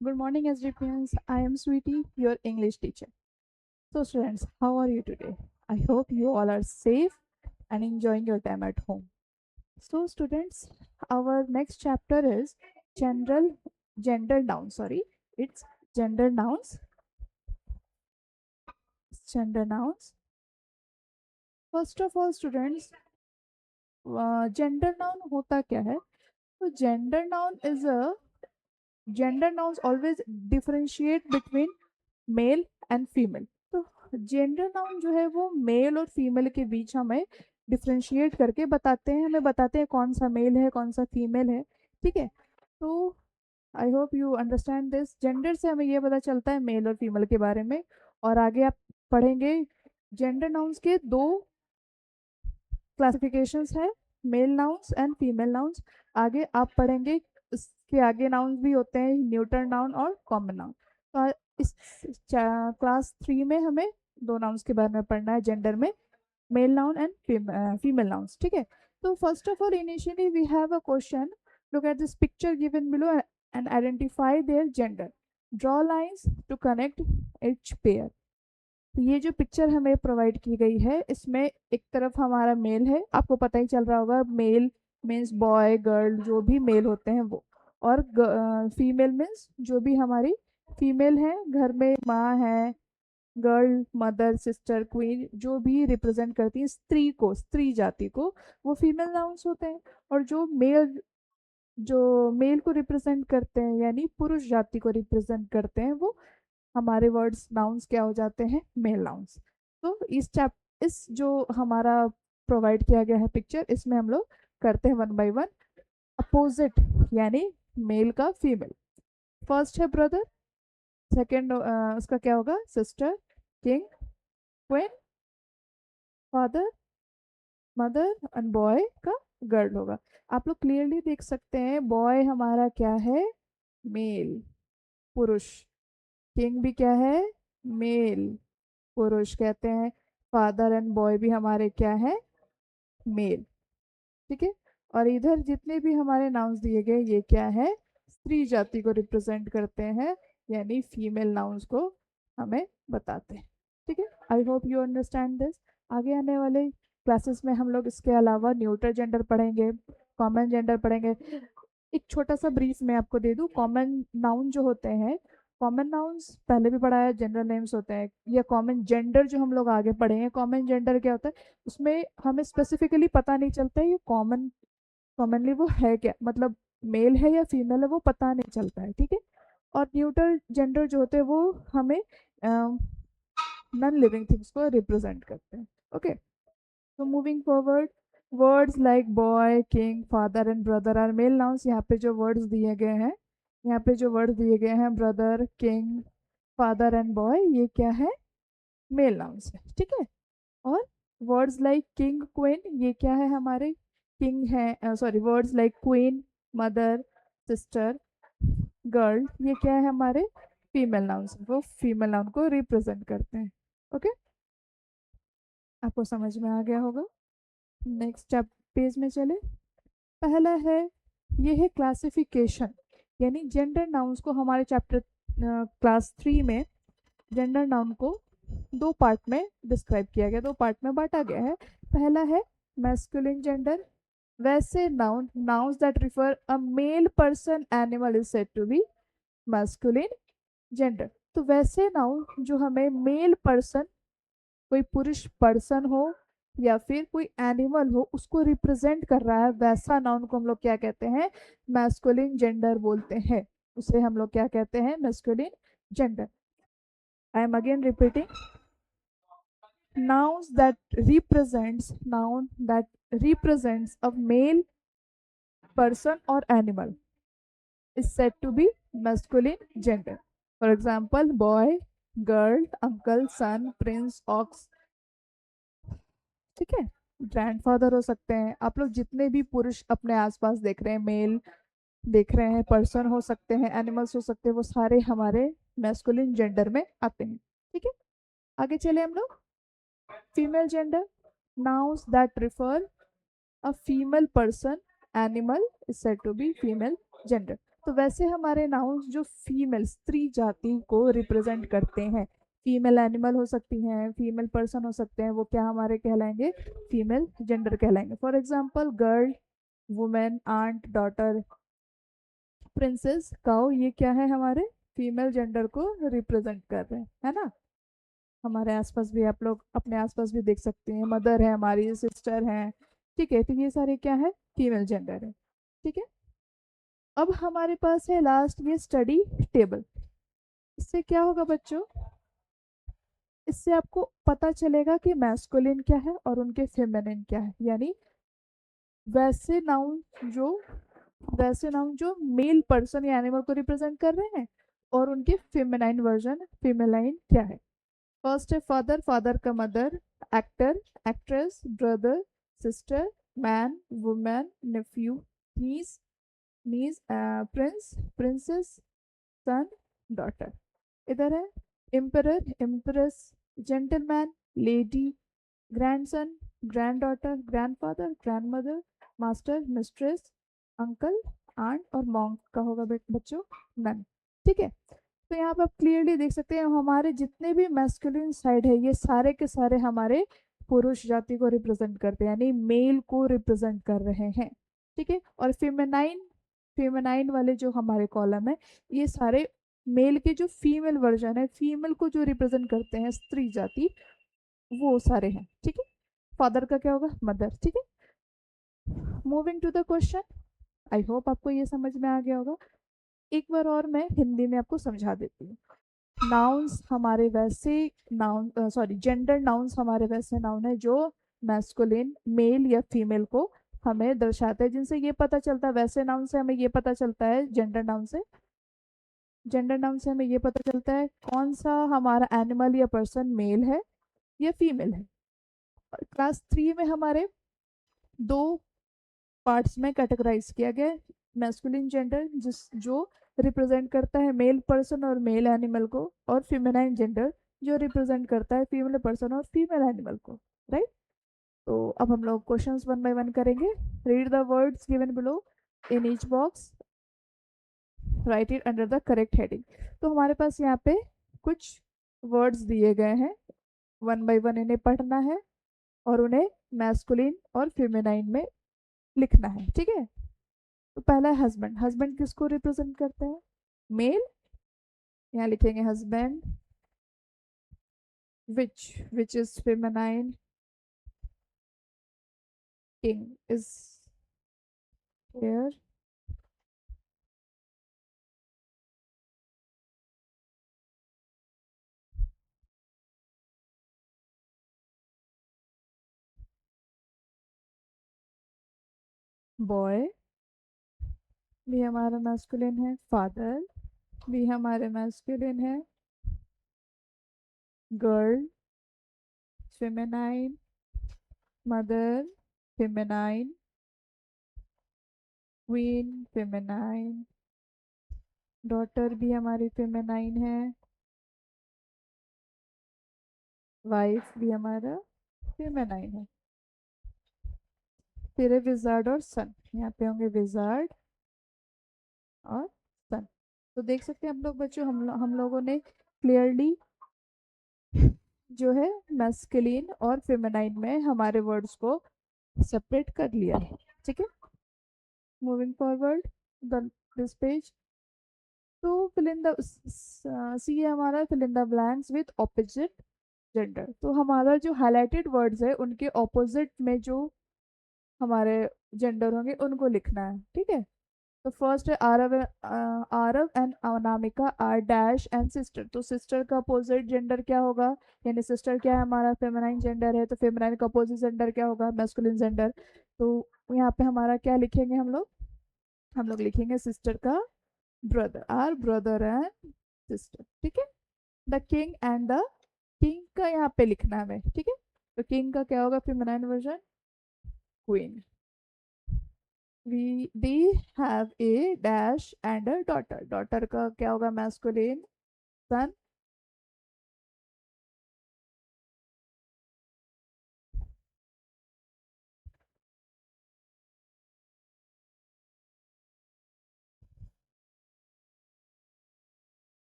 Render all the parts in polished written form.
Good morning, SGPNs. I am Sweetie, your English teacher. So, students, how are you today? I hope you all are safe and enjoying your time at home. So, students, our next chapter is general gender nouns. Sorry, it's gender nouns. Gender nouns. First of all, students, gender noun होता क्या है? So, gender noun is a gender nouns always differentiate between male and female. तो gender noun जो है वो mail और female के बीच हमें डिफ्रेंशिएट करके बताते हैं, हमें बताते हैं कौन सा मेल है कौन सा फीमेल है। ठीक है, तो I hope you understand this. Gender से हमें ये पता चलता है मेल और फीमेल के बारे में, और आगे आप पढ़ेंगे जेंडर नाउन्स के दो क्लासिफिकेशंस है, male nouns and female nouns. आगे आप पढ़ेंगे इसके आगे नाउन्स भी होते हैं, न्यूटर नाउन और कॉमन नाउन। तो इस क्लास 3 में हमें दो नाउन्स के बारे में पढ़ना है जेंडर में, male noun and female nouns. ठीक है, तो first of all initially we have a question, look at this picture given below and identify their gender, draw lines to connect each pair। तो ये जो पिक्चर हमें provide की गई है इसमें एक तरफ हमारा मेल है, आपको पता ही चल रहा होगा, मेल मीन्स बॉय गर्ल जो भी मेल होते हैं वो, और फीमेल मीन्स जो भी हमारी फीमेल है, घर में माँ है, गर्ल मदर सिस्टर क्वीन जो भी रिप्रेजेंट करती है स्त्री को, स्त्री जाति को, वो फीमेल नाउन्स होते हैं। और जो मेल को रिप्रेजेंट करते हैं यानी पुरुष जाति को रिप्रेजेंट करते हैं वो हमारे वर्ड्स नाउन्स क्या हो जाते हैं, मेल नाउन्स। तो इस जो हमारा प्रोवाइड किया गया है पिक्चर, इसमें हम लोग करते हैं वन बाय वन। अपोजिट यानी मेल का फीमेल, फर्स्ट है ब्रदर, सेकंड उसका क्या होगा, sister, king, queen, father, mother and boy का गर्ल होगा। आप लोग क्लियरली देख सकते हैं बॉय हमारा क्या है, मेल पुरुष, किंग भी क्या है, मेल पुरुष कहते हैं, फादर एंड बॉय भी हमारे क्या है, मेल। ठीक है, और इधर जितने भी हमारे नाउन्स दिए गए ये क्या है, स्त्री जाति को रिप्रेजेंट करते हैं यानी फीमेल नाउन्स को हमें बताते हैं। ठीक है, I hope you understand this. आगे आने वाले क्लासेस में हम लोग इसके अलावा न्यूट्रल जेंडर पढ़ेंगे, कॉमन जेंडर पढ़ेंगे। एक छोटा सा ब्रीफ मैं आपको दे दूं, कॉमन नाउन जो होते हैं, कॉमन नाउन्स पहले भी पढ़ा है, जनरल नेम्स होते हैं, या कॉमन जेंडर जो हम लोग आगे पढ़े हैं, कॉमन जेंडर क्या होता है, उसमें हमें स्पेसिफिकली पता नहीं चलता है ये कॉमनली वो है क्या, मतलब मेल है या फीमेल है वो पता नहीं चलता है। ठीक है, और न्यूट्रल जेंडर जो होते हैं वो हमें नॉन लिविंग थिंग्स को रिप्रेजेंट करते हैं। ओके, तो moving forward, words like boy king father and brother are male nouns. यहाँ पे जो वर्ड्स दिए गए हैं, यहाँ पे जो वर्ड्स दिए गए हैं brother king father and boy, ये क्या है, मेल नाउन्स है। ठीक है, और वर्ड्स लाइक किंग क्वीन ये क्या है हमारे, किंग है, sorry, words like queen mother sister girl ये क्या है हमारे, फीमेल नाउन्स, वो फीमेल नाउन को रिप्रेजेंट करते हैं। ओके, आपको समझ में आ गया होगा। नेक्स्ट पेज में चले, पहला है, ये है क्लासिफिकेशन, यानी जेंडर नाउन्स को हमारे चैप्टर क्लास 3 में जेंडर नाउन को दो पार्ट में डिस्क्राइब किया गया, दो पार्ट में बांटा गया है। पहला है मैस्कुलिन जेंडर, वैसे nouns that refer a male person animal is said to be masculine gender. तो वैसे नाउन जो हमें मेल पर्सन, कोई पुरुष पर्सन हो या फिर कोई एनिमल हो उसको रिप्रेजेंट कर रहा है, वैसा नाउन को हम लोग क्या कहते हैं, मैस्कुलिन जेंडर बोलते हैं, उसे हम लोग क्या कहते हैं, masculine gender. I am again repeating, noun that represents a male person or animal is said to be masculine gender. For example, boy, girl, uncle, son, prince, ox। ठीक है, ग्रैंडफादर हो सकते हैं, आप लोग जितने भी पुरुष अपने आसपास देख रहे हैं, मेल देख रहे हैं, पर्सन हो सकते हैं, एनिमल्स हो सकते हैं, वो सारे हमारे मैस्कुलिन जेंडर में आते हैं। ठीक है, आगे चले हम लोग, female gender, nouns that refer a female person animal is said to be female gender। तो वैसे हमारे नाउन्स जो फीमेल स्त्री जाति को रिप्रेजेंट करते हैं, फीमेल एनिमल हो सकती हैं, फीमेल पर्सन हो सकते हैं, वो क्या हमारे कहलाएंगे, फीमेल जेंडर कहलाएंगे। For example girl, women, aunt, daughter, princess, cow, ये क्या है, हमारे फीमेल जेंडर को रिप्रेजेंट कर रहे हैं, है ना। हमारे आसपास भी आप लोग अपने आसपास भी देख सकते हैं, मदर है हमारी, सिस्टर है, ठीक है, तो ये सारे क्या है, फीमेल जेंडर है, ठीक है। अब हमारे पास है लास्ट ये स्टडी टेबल। इससे क्या होगा बच्चों, इससे आपको पता चलेगा कि मैस्कुलिन क्या है और उनके फेमिनिन क्या है, यानी वैसे नाउन जो वैसे नाउन जो मेल पर्सन या एनिमल को रिप्रेजेंट कर रहे हैं, और उनके फेमिनाइन वर्जन फीमेलाइन क्या है। फर्स्ट है फादर, फादर का mother, actor, actress, brother, sister, man, women, nephew, niece, prince, princess, son, daughter. इधर है emperor, empress, gentleman, lady, grandson, granddaughter, grandfather, grandmother, master, mistress, uncle, aunt, और मॉन्क का होगा बच्चों नन, ठीक है। तो यहाँ पे आप क्लियरली देख सकते हैं हमारे जितने भी मैस्कुलिन साइड है ये सारे के सारे हमारे पुरुष जाति को रिप्रेजेंट करते हैं, यानी मेल को रिप्रेजेंट कर रहे हैं, ठीक है। और फेमेनाइन फेमेनाइन वाले जो हमारे कॉलम है, ये सारे मेल के जो फीमेल वर्जन है, फीमेल को जो रिप्रेजेंट करते हैं स्त्री जाति, वो सारे हैं, ठीक है। फादर का क्या होगा, मदर, ठीक है। Moving to the question, I hope आपको ये समझ में आ गया होगा। एक बार और मैं हिंदी में आपको समझा देती हूँ। नाउन्स हमारे वैसे नाउन सॉरी जेंडर नाउन्स हमारे वैसे नाउन है जो मैस्कुलिन मेल या फीमेल को हमें दर्शाते हैं, जिनसे ये पता चलता है, वैसे नाउन से हमें ये पता चलता है, जेंडर नाउन से हमें ये पता चलता है कौन सा हमारा एनिमल या पर्सन मेल है या फीमेल है। क्लास 3 में हमारे दो पार्ट्स में कैटेगराइज किया गया है, मैस्कुलिन जेंडर जिस जो रिप्रेजेंट करता है मेल पर्सन और मेल एनिमल को, और फेमिनाइन जेंडर जो रिप्रेजेंट करता है फीमेल पर्सन और फीमेल एनिमल को, राइट। तो अब हम लोग क्वेश्चंस वन बाय वन करेंगे। Read the words given below in each box, right it under the correct heading. तो हमारे पास यहाँ पे कुछ वर्ड्स दिए गए हैं, वन बाय वन इन्हें पढ़ना है और उन्हें मैस्कुलिन और फेमिनाइन में लिखना है, ठीक है। तो पहला है हस्बैंड, हस्बैंड किसको रिप्रेजेंट करता है, मेल, यहाँ लिखेंगे husband. Which is feminine, king is here, boy भी हमारा मैस्कुलिन है, फादर भी हमारे मैस्कुलिन है, girl feminine, mother feminine, queen feminine, daughter भी हमारी फेमिनाइन है, वाइफ भी हमारा फेमिनाइन है। फिर है विजार्ड और सन, यहाँ पे होंगे विजार्ड और सन। तो देख सकते हैं हम लोग बच्चों, हम लोगों ने क्लियरली जो है मैस्कुलिन और फेमिनाइन में हमारे वर्ड्स को सेपरेट कर लिया है, ठीक है। Moving forward the this page, तो फिल इन द सी है हमारा fill in the blanks with opposite gender. तो हमारा जो हाईलाइटेड वर्ड्स है उनके ऑपोजिट में जो हमारे जेंडर होंगे उनको लिखना है, ठीक है। तो फर्स्ट है Aarav, Aarav and Anamika are dash and sister. तो सिस्टर का अपोजिट जेंडर क्या होगा, यानी सिस्टर क्या है हमारा फेमिनाइन जेंडर है, तो फेमिनाइन का अपोजिट जेंडर क्या होगा, मैस्कुलिन जेंडर। तो यहाँ पे हमारा क्या लिखेंगे हम लोग लिखेंगे सिस्टर का brother, are brother and sister, ठीक है। The king and the king का यहाँ पे लिखना है हमें, ठीक है। तो किंग का क्या होगा feminine version, queen. we they have a dash and a daughter, daughter का क्या होगा masculine, son.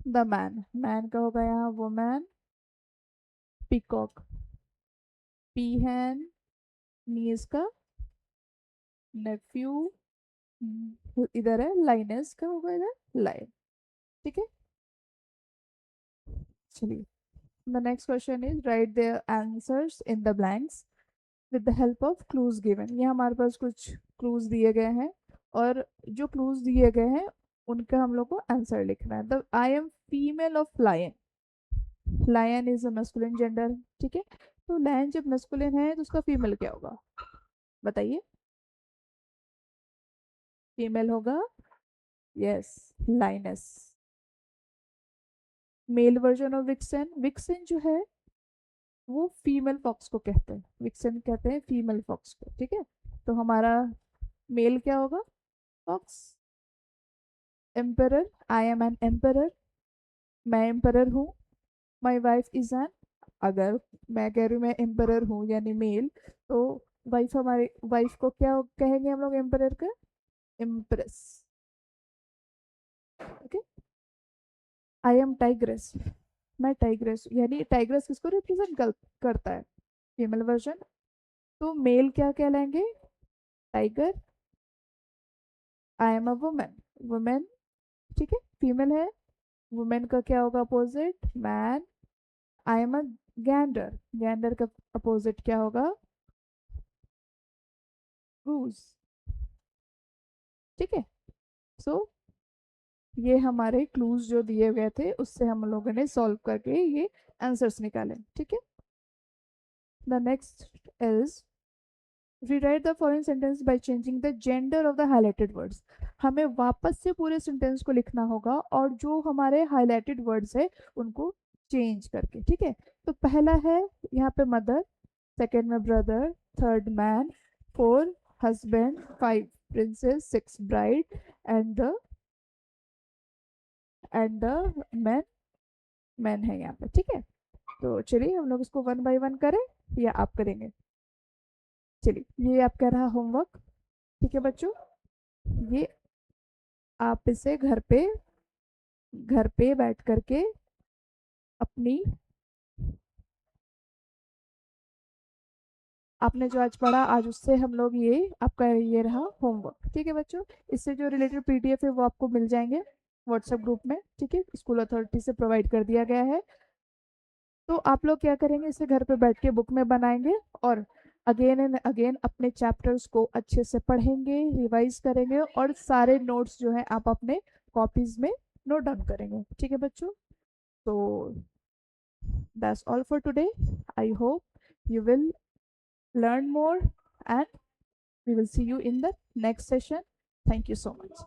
The man, man का होगा यहाँ वुमैन, पीकॉक, पीहैन, नीज का नेफ्यू, इधर है लाइनस का होगा इधर लाइन। ठीक है, चलिए the next question is right the answers in the blanks with the help of clues given. ये हमारे पास कुछ क्लूज दिए गए हैं और जो क्लूज दिए गए हैं उनका हम लोग को आंसर लिखना है। The I am female of lion, lion is a masculine gender. ठीक है, तो लायन जब मस्कुलिन है तो उसका फीमेल क्या होगा बताइए? फीमेल होगा, yes, lioness. Male version of vixen, vixen जो है वो फीमेल फॉक्स को कहते हैं, विक्सन कहते हैं फीमेल फॉक्स को। ठीक है, तो हमारा मेल क्या होगा? Fox. Emperor, I am an emperor, मैं एम्परर हूँ। माई वाइफ इज एन, अगर मैं कह रही हूँ मैं एम्परर हूँ यानी मेल, तो वाइफ, हमारी वाइफ को क्या कहेंगे हम लोग एम्परर का? Empress. Okay, I am tigress, मैं टाइग्रेस, यानी टाइग्रेस किसको रिप्रेजेंट करता है? Female version. तो मेल क्या कहलाएंगे? Tiger. I am a women, women. ठीक है, फीमेल है, वुमेन का क्या होगा opposite? Man. I am a gander, gander का अपोजिट क्या होगा? गूज। ठीक है, सो ये हमारे क्लूज जो दिए गए थे उससे हम लोगों ने सॉल्व करके ये आंसर्स निकाले। ठीक है, the next is rewrite the following sentence by changing the gender of the highlighted words। हमें वापस से पूरे सेंटेंस को लिखना होगा और जो हमारे हाईलाइटेड वर्ड्स है उनको चेंज करके। ठीक है, तो पहला है यहाँ पे मदर, सेकेंड में brother, third man, four husband, five princess, six bride and the man, man है यहाँ पे। ठीक है, तो चलिए हम लोग इसको वन बाय वन करें या आप करेंगे? चलिए, ये आपका रहा होमवर्क। ठीक है बच्चों, ये आप इसे घर पे बैठ करके अपनी, आपने जो आज पढ़ा आज उससे हम लोग ये आपका ये रहा होमवर्क। ठीक है बच्चों, इससे जो रिलेटेड पीडीएफ है वो आपको मिल जाएंगे व्हाट्सएप ग्रुप में। ठीक है, स्कूल अथॉरिटी से प्रोवाइड कर दिया गया है। तो आप लोग क्या करेंगे, इसे घर पे बैठ के बुक में बनाएंगे और अगेन एंड अगेन अपने चैप्टर्स को अच्छे से पढ़ेंगे, रिवाइज करेंगे और सारे नोट्स जो है आप अपने कॉपीज में नोट डाउन करेंगे। ठीक है बच्चों, तो that's all for today. I hope you will learn more and we will see you in the next session. Thank you so much.